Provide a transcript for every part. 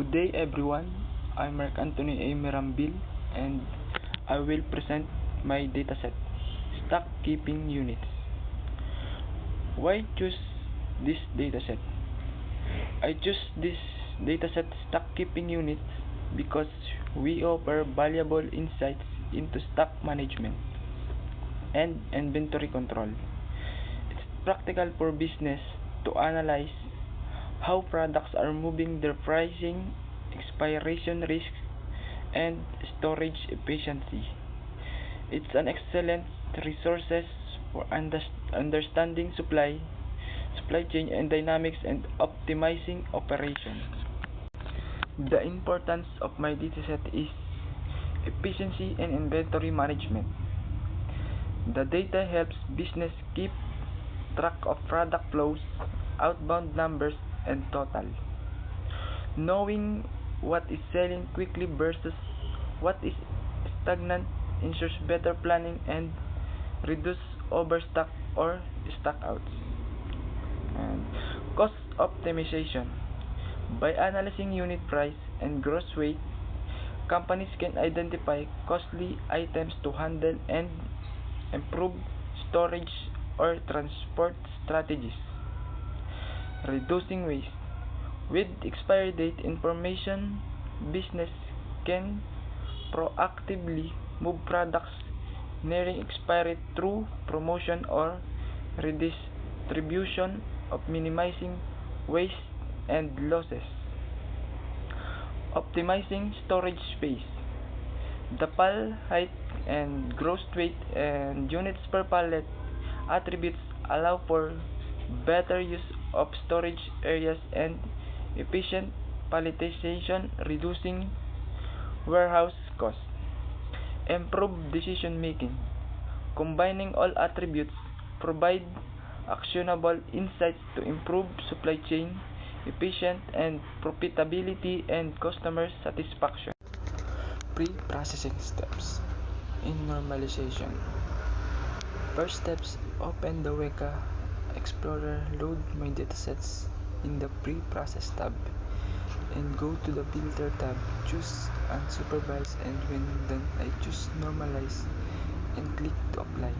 Good day everyone, I'm Mark Anthony A. Mirambil and I will present my dataset, Stock Keeping Units. Why choose this dataset? I choose this dataset Stock Keeping Units because we offer valuable insights into stock management and inventory control. It's practical for business to analyze how products are moving, their pricing, expiration risk, and storage efficiency. It's an excellent resource for understanding supply chain and dynamics and optimizing operations. The importance of my dataset is efficiency and inventory management. The data helps business keep track of product flows, outbound numbers, and total. Knowing what is selling quickly versus what is stagnant ensures better planning and reduce overstock or stockouts. And cost optimization. By analyzing unit price and gross weight, companies can identify costly items to handle and improve storage or transport strategies. Reducing waste. With expiry date information, business can proactively move products nearing expiry through promotion or redistribution of minimizing waste and losses. Optimizing storage space. The pall height and gross weight and units per pallet attributes allow for better use of storage areas and efficient palletization, reducing warehouse costs. Improve decision making. Combining all attributes provide actionable insights to improve supply chain efficiency and profitability and customer satisfaction. Pre-processing steps in normalization. First steps, open the Weka Explorer, load my datasets in the Pre-process tab, and go to the Filter tab, choose Unsupervised, and when done, I choose Normalize and click to apply.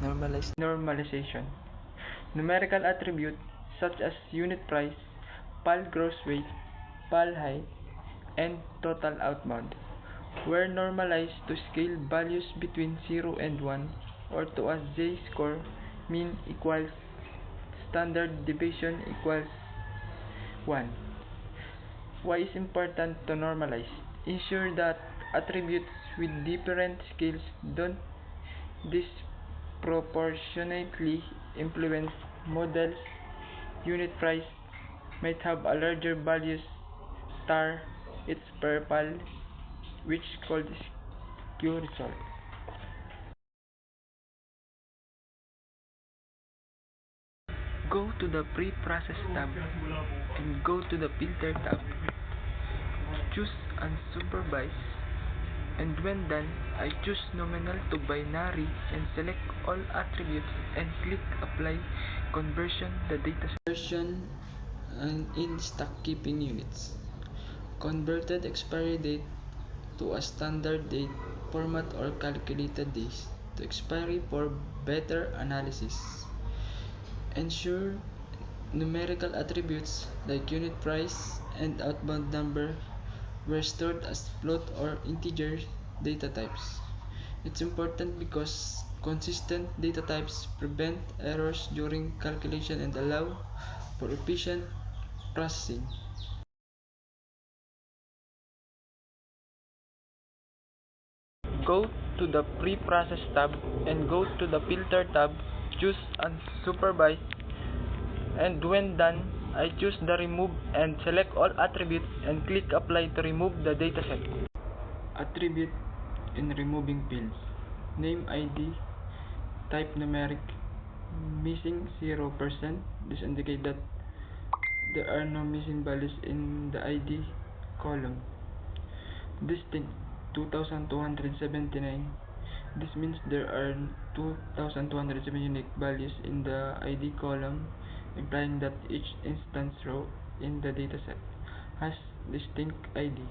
Normalization. Numerical attributes such as unit price, PAL gross weight, PAL height, and total outbound were normalized to scale values between 0 and 1 or to a Z-score, mean equals standard deviation equals 1. Why is important to normalize? Ensure that attributes with different scales don't disproportionately influence models. Unit price might have a larger value star its per pal, which called skew result. Go to the Pre-process tab and go to the Filter tab. Choose Unsupervised, and when done, I choose Nominal to Binary and select all attributes and click Apply Conversion the dataset. Conversion in stock keeping units. Converted expiry date to a standard date format or calculated days to expiry for better analysis. Ensure numerical attributes like unit price and outbound number were stored as float or integer data types. It's important because consistent data types prevent errors during calculation and allow for efficient processing. Go to the Pre-process tab and go to the Filter tab, choose Unsupervised, and when done, I choose the Remove and select all attributes and click Apply to remove the dataset. Attribute in removing fields. Name ID, type numeric, missing 0%. This indicates that there are no missing values in the ID column. Distinct 2279. This means there are 2207 unique values in the ID column, implying that each instance row in the dataset has distinct ID.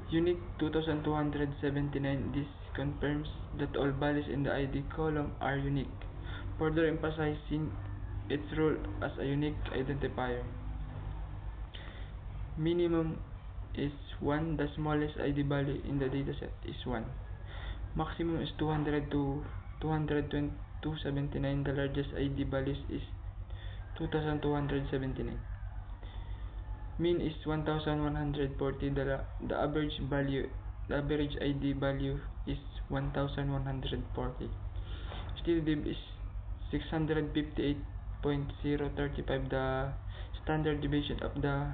Unit 2279. This confirms that all values in the ID column are unique, further emphasizing its role as a unique identifier. Minimum is 1. The smallest ID value in the dataset is 1. Maximum is 200 to 279. The largest ID values is 2279. Mean is 1140. The average ID value is 1140. Steady div is 658.035. The standard deviation of the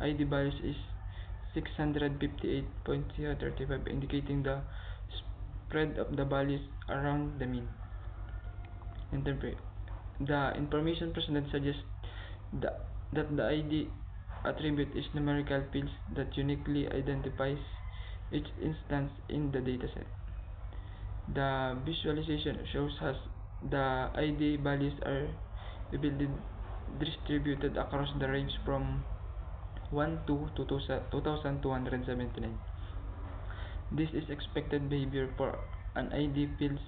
ID values is 658.035, indicating the spread of the values around the mean. The information presented suggests that the ID attribute is numerical fields that uniquely identifies each instance in the dataset. The visualization shows us the ID values are evenly distributed across the range from 1 to 2279. This is expected behavior for an ID fields,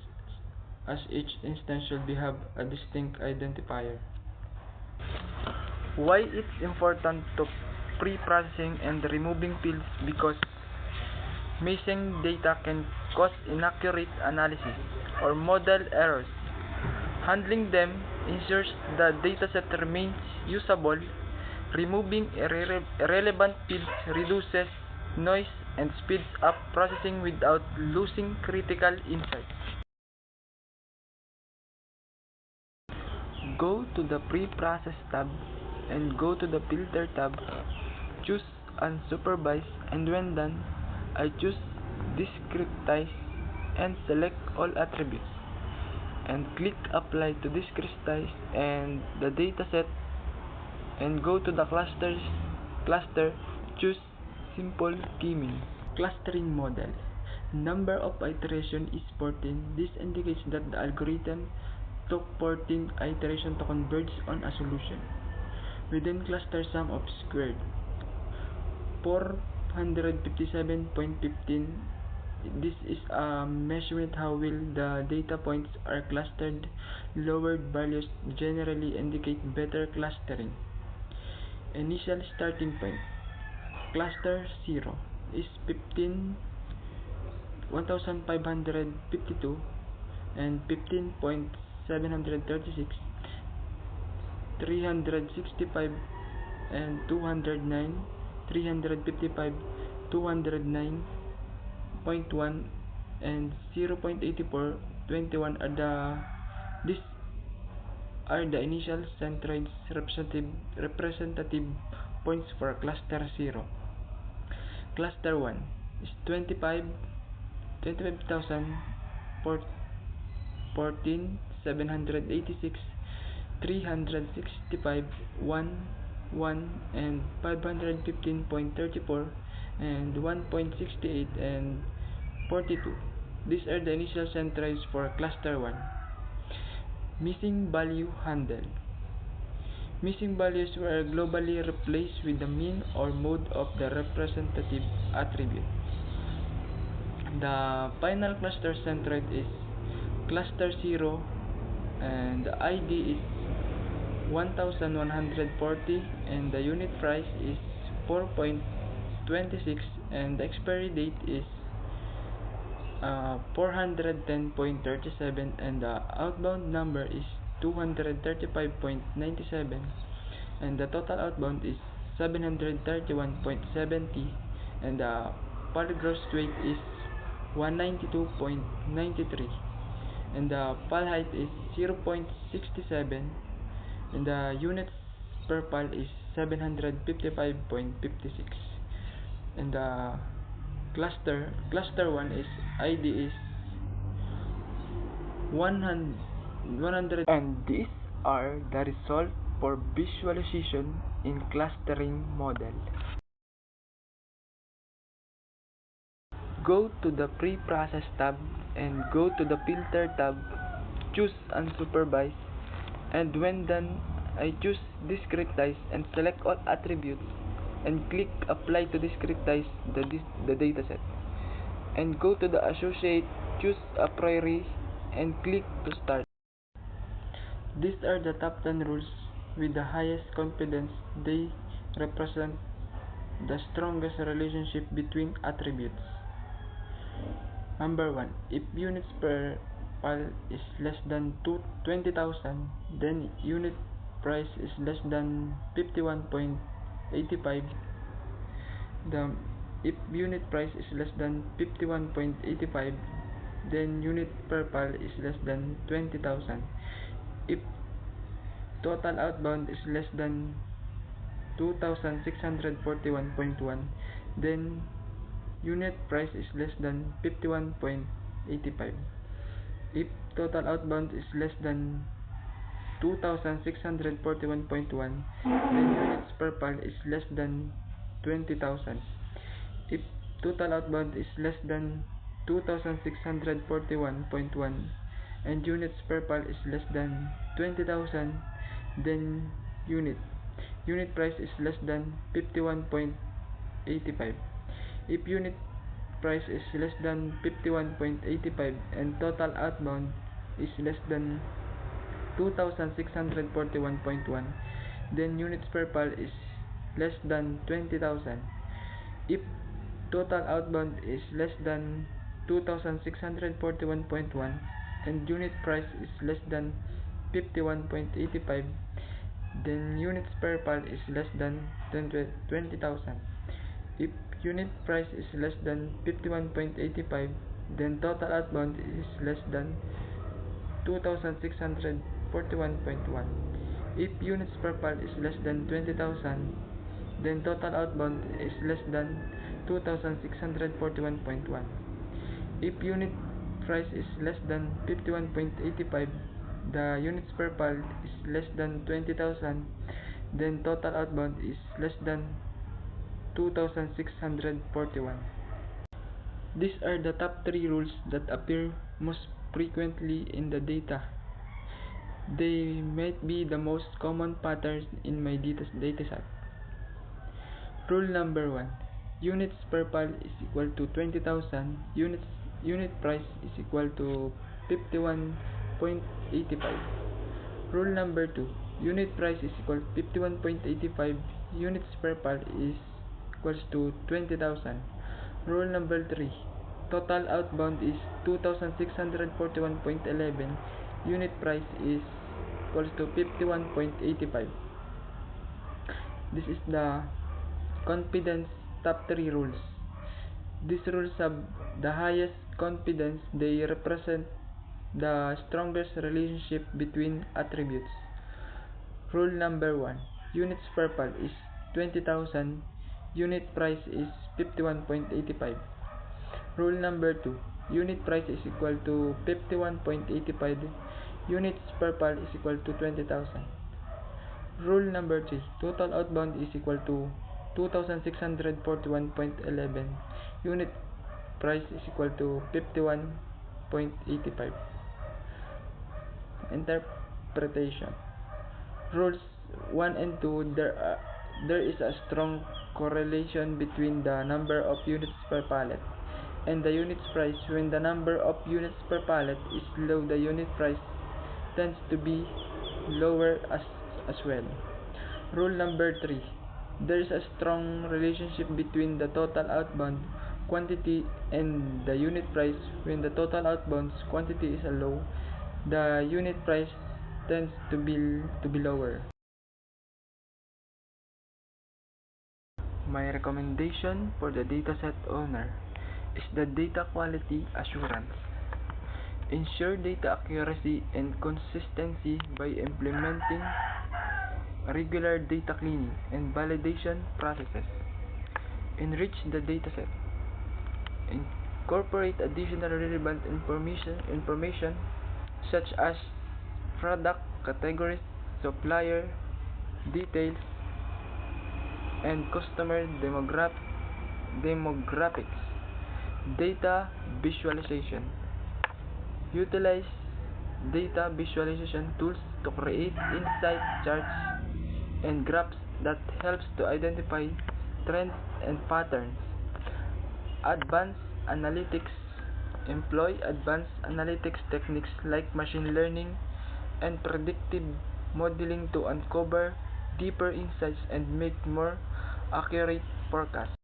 as each instance should have a distinct identifier. Why it's important to pre-processing and removing fields? Because missing data can cause inaccurate analysis or model errors. Handling them ensures the dataset remains usable. Removing irrelevant fields reduces noise and speeds up processing without losing critical insights. Go to the Pre-Process tab and go to the Filter tab. Choose Unsupervised, and when done, I choose Discretize and select all attributes. And click Apply to discretize and the dataset, and go to the cluster. Choose Simple K-means. Clustering model. Number of iteration is 14. This indicates that the algorithm took 14 iterations to converge on a solution. Within cluster sum of squared 457.15. This is a measurement how well the data points are clustered. Lowered values generally indicate better clustering. Initial starting point. Cluster 0 is 1552 and 15.736, 365 and 209, 355, 209.1 and 0.84, 21 these are the initial centroids representative points for cluster 0. Cluster 1 is 25,014, 786, 365, 1, and 515.34 and 1.68 and 42. These are the initial centroids for cluster 1. Missing value handle. Missing values were globally replaced with the mean or mode of the representative attribute. The final cluster centroid is cluster 0 and the ID is 1140 and the unit price is 4.26 and the expiry date is 410.37 and the outbound number is 235.97 and the total outbound is 731.70 and the per gross weight is 192.93 and the pal height is 0.67 and the units per pal is 755.56 and the cluster 1 is ID is 100 and these are the results for visualization in clustering model. Go to the Pre-Process tab and go to the Filter tab. Choose Unsupervised, and when done, I choose Discretize and select all attributes. and click Apply to discretize the dataset. And go to the Associate, choose a priori, and click to start. These are the top 10 rules with the highest confidence. They represent the strongest relationship between attributes. Number 1. If units per pal is less than 20,000, then unit price is less than 51.85. If unit price is less than 51.85, then unit per pal is less than 20,000. If total outbound is less than 2,641.1, then unit price is less than 51.85. If total outbound is less than 2,641.1, then units per pal is less than 20,000. If total outbound is less than 2,641.1 and units per pal is less than 20,000, then unit price is less than 51.85. If unit price is less than 51.85 and total outbound is less than 2,641.1, then units per pal is less than 20,000. If total outbound is less than 2,641.1 and unit price is less than 51.85, then units per pal is less than 20,000. If unit price is less than 51.85, then total outbound is less than 2,641.1. If units per pal is less than 20,000, then total outbound is less than 2,641.1. If unit price is less than 51.85, the units per pal is less than 20,000, then total outbound is less than 2,641. These are the top 3 rules that appear most frequently in the data. They might be the most common patterns in my dataset. Rule number 1. Units per pal is equal to 20,000. Unit price is equal to 51.85. Rule number 2. Unit price is equal to 51.85. Units per pal is equals to 20,000. Rule number 3. Total outbound is 2,641.11. Unit price is equals to 51.85. This is the confidence top 3 rules. These rules have the highest confidence. They represent the strongest relationship between attributes. Rule number 1. Units per pal is 20,000. Unit price is 51.85. Rule number 2. Unit price is equal to 51.85. Units per pal is equal to 20,000. Rule number 3. Total outbound is equal to 2,641.11. Unit price is equal to 51.85. Interpretation. Rules 1 and 2. There is a strong correlation between the number of units per pallet and the unit price. When the number of units per pallet is low, the unit price tends to be lower as well. Rule number 3. There is a strong relationship between the total outbound quantity and the unit price. When the total outbound quantity is low, the unit price tends to be lower. My recommendation for the dataset owner is the data quality assurance. Ensure data accuracy and consistency by implementing regular data cleaning and validation processes. Enrich the dataset. Incorporate additional relevant information such as product categories, supplier details, and customer demographics. Data visualization. Utilize data visualization tools to create insight charts and graphs that helps to identify trends and patterns. Advanced analytics employ advanced analytics techniques like machine learning and predictive modeling to uncover deeper insights and make more accurate forecasts.